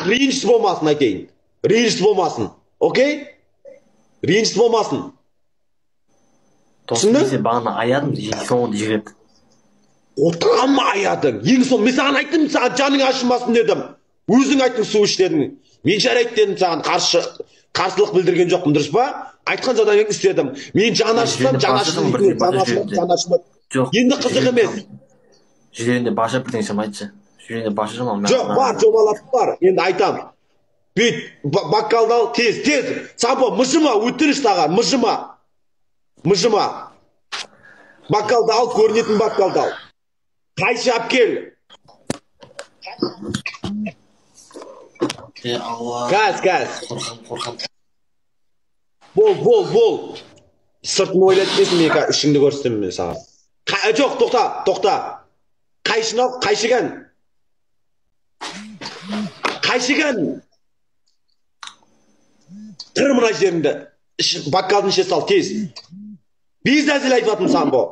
бірақ ренжіс болмасын айтайын. Ренжіс болмасын. Окей? Ренжіс болмасын. Досым десе бағана аядым, соңында жігет. Отқан ма аядың? Ең соң, мен саған айттым, саған жаның ашылмасын дедім. Өзің айттың су іш дедің. Мен жарайды дедім, саған қарсылық білдірген жоқпын, дұрыс па? Айтқан задаңнан істедім. Мен жан ашысам, жан ашымады. Енді қызық емес. Жүрегінде баша бірдеңе айтшы. Жүрегінде баша жамал. Жоқ, бар, жобалатып бар. Енді айтам. Бет, баккалды ал, тез. Сампо, мыжыма, өтініш таған, мыжыма. Баккалды ал, көрінетін баккалды ал. Қайшы апкел. Кәз. Бол. Сыртын ойлатпесін, мен ішіңді көрсетемін мен саған. Жоқ, тоқта. Қайшын ал, қайшыған. Қыр мына жеріңді. Баккалдың ішіне сал, тез. Біз әзіл айтып саған бұл.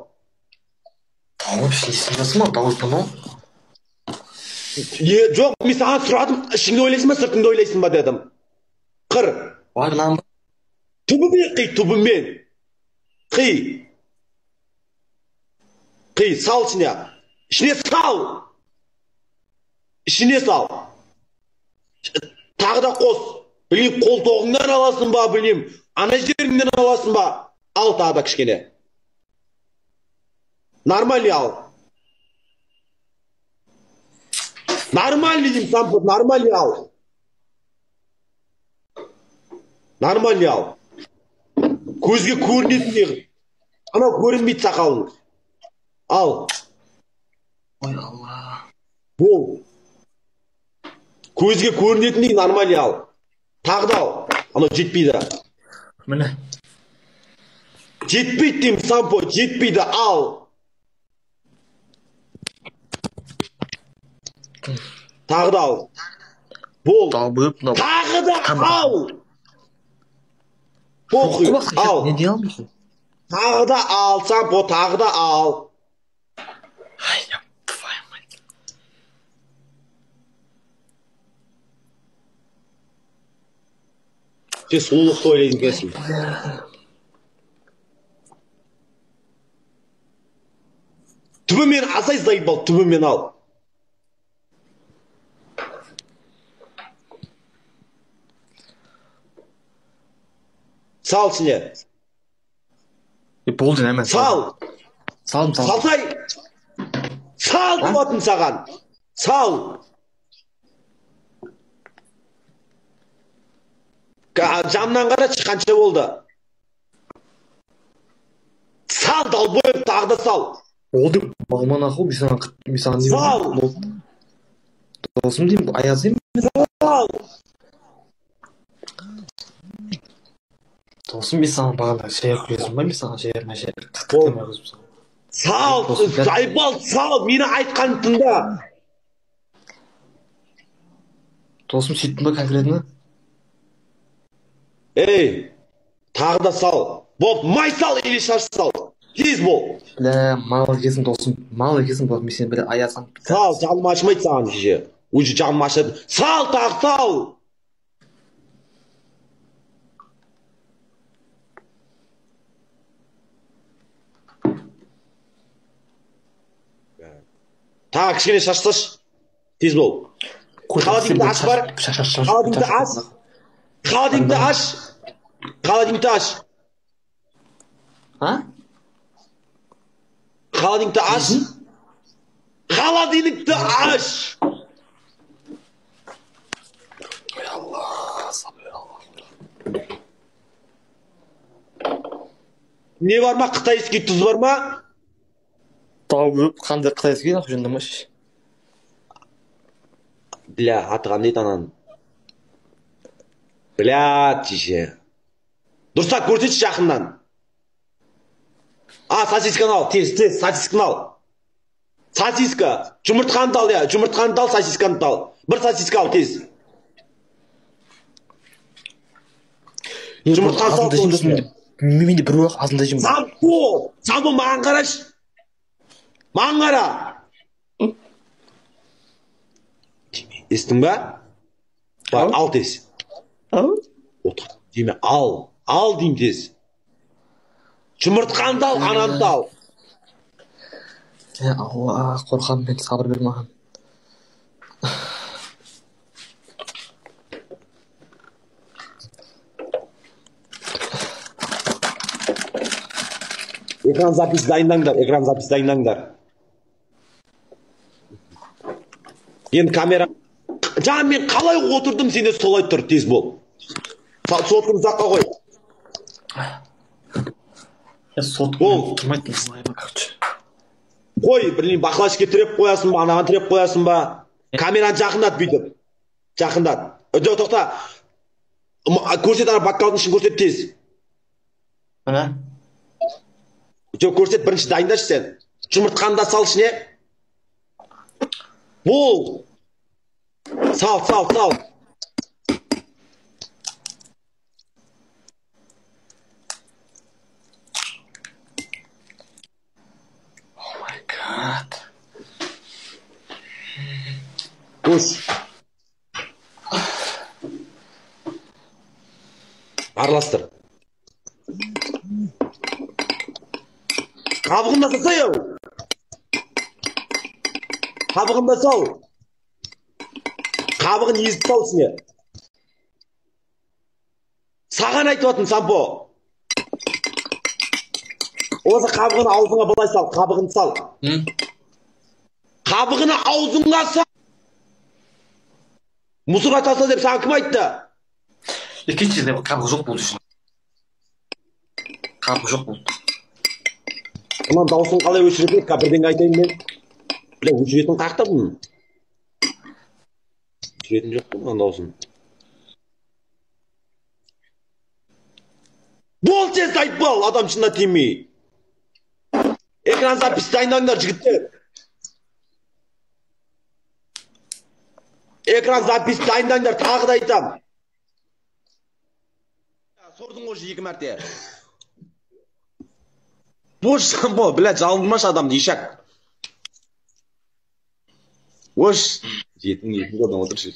Тауып ішінесің жасым ау, тауып бұны? Жоқ, мен саған сұрадым, ішіңді ойлайсың ба, сыртыңды ойлайсың ба дедім. Қыр. Түбімен. Қи, сал ішіне. Ішіне сал. Тағы да қос. Білем, қолтоғыңнан аласың ба, білем, ана жеріңнен аласың ба. Ал тағы да кішкене. Нормальный ал. Нормальный деймін, Сампот, нормальный ал. Көзге көрінетін неғып. Ана көрінбейді сақалың. Ал. Ой, Алла. Бол. Көзге көрінетін неғып, нормальный ал. Тағды ал. Ана жетпейді. Міне. Жетпейді деймін, Сампот, жетпейді, ал. Тағы да ал. Бол. Тағы да ал. Похуй, ал. Не дейалмайсың? Тағы да ал, Сампо, тағы да ал. Ай, твою мать. Сен сұлулықты ойлайын кесің. Түбімен асай зайып ал, түбімен ал. Сал ішіне. Болды әмен. Сал. Салсай. Сал болатын саған. Сал. Жамнан қарашы қанша болды. Сал, далбойып тағы да сал. Олды бағыман ақыл, мен саған не болды? Досым деймін, аязым. Сал. Досым мен саған бағанда шайыр күресім ба, мен саған шайырма шайыр. Сал, жайбал, сал, мені айтқан тыңда. Досым сөйттің ба конкретно? Ей, тағы да сал. Бол, май сал, или шаш сал. Тез бол. Бля, мал екесің досым, бол, мен сені біле аясам. Сал, жаным ашмайды саған жеже. Уже жаным ашады. Сал, тағы сал. Тағы кішкене шашташ. Тез бол. Қаладыңды аш бар. Қаладыңды аш. Қаладыңды аш. А? Қаладыңды аш. Қаладыңды аш. Ой, Алла, сабыр Алла. Не бар ма? Қытайский тұз бар ма? Тауып, қандай қытайский нахуй жындамаш. Бля, аты қандай танан. Бля, тише. Дұрса көрсетші жақыннан. Сосисканы ал, тез, сосисканы ал. Сосиска, жұмыртқанды ал, жұмыртқанды ал, сосисканы ал. Бір сосиска ал, тез. Жұмыртқаны сал, тез. Мен де бір уақыт азында жем. Сампо, маған қараш. Маған қара. Естің ба? Бар, ал тез. Отыр. Деме, ал. Ал дейм тез. Жұмыртқанды ал, анамды ал. Алла, қорқам мен, сабыр бер маған. Ekrан запись дайындаңдар, екран запись дайындаңдар. Енді камера... Жаңа мен қалай отырдым, сен де солай тұр, тез бол. Сотканы ұзаққа қой. Сотканы тұрмайды, короче. Қой, білмеймін, бақылашке тіреп қоясың ба, анаған тіреп қоясың ба. Камераны жақындат бүйтіп. Жақындат. Жоқ, тоқта. Көрсет ана баккаудың ішін көрсет тез. Мына? Жоқ, көрсет, бірінші дайындашы сен. Жұмыртқаны да сал ішіне. Бол. Сал. Oh my god. Көш. Араластыр. Қабығында сасай ау. Қабығында сал. Қабығын езіп сал сіне. Саған айтып отын, Сампо. Оласа қабығын аузыңа былай сал, қабығын сал. Қабығына аузыңа сал. Мұсырға таса деп саған кім айтты? Екінші жерде қабығы жоқ болды үшін. Қабығы жоқ болды. Бұнан дауысын қалай өшіреді, бірден айтайын мен. Бля, өшіретін қақта бұның. Өшіретін жоқ бұнан дауысын. Бол тез айтпал, адам шынна тимей. Ekrан запись дайындаңдар, жігіттер. Ekrан запись дайындаңдар, тағы да айтам. Сордың қожы 2 мәрте. Бош, Сампо, блядь, жалындырмашы адамды, ешак. Бош, жетің қодан отыршы.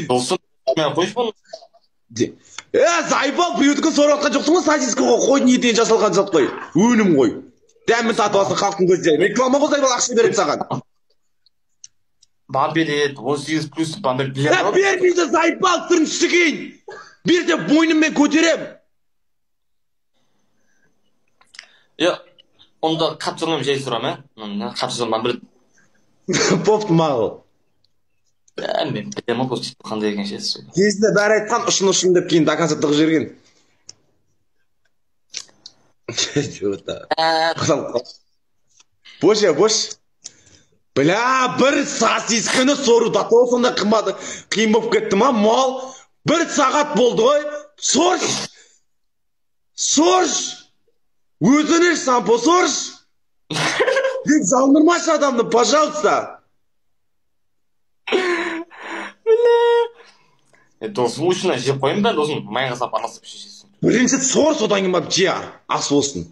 Досым, мен қойш бұны. Зайбал, біреудікі сораққа жоқсың ғой, сосиска ғой, қойдың етінен жасалған зат қой. Өнім ғой. Дәмін татывасын халықтың көзде. Реклама ғой, Зайбал, ақша береді саған. Бам береді, 18+ бам береді. Бермейді, Зайбал, түріншісі кейін. Берде бойныммен көтерем. Онда қапсырмам жай сұрам, қапсырмам бам береді. Попты мағыл. Мен білемін бұл қандай екен шесі. Кезінде бәрі айтқан ұшын деп кейін до конца тығып жіберген. Бош. Бля, бір сосисканы сору да сонда қиын болып кетті ма, мал. 1 сағат болды ғой. Сорш. Өзіне Сампо, сорш. Деп жалындырмашы адамды, пожалуйста. Досым ұшына жеп қойым ба, досым майға сап араласып шешесің. Бірінші сор, содан кейін бап жия, ас болсын.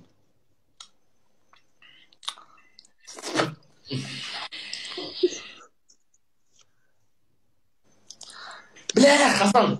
Бля, Хасан,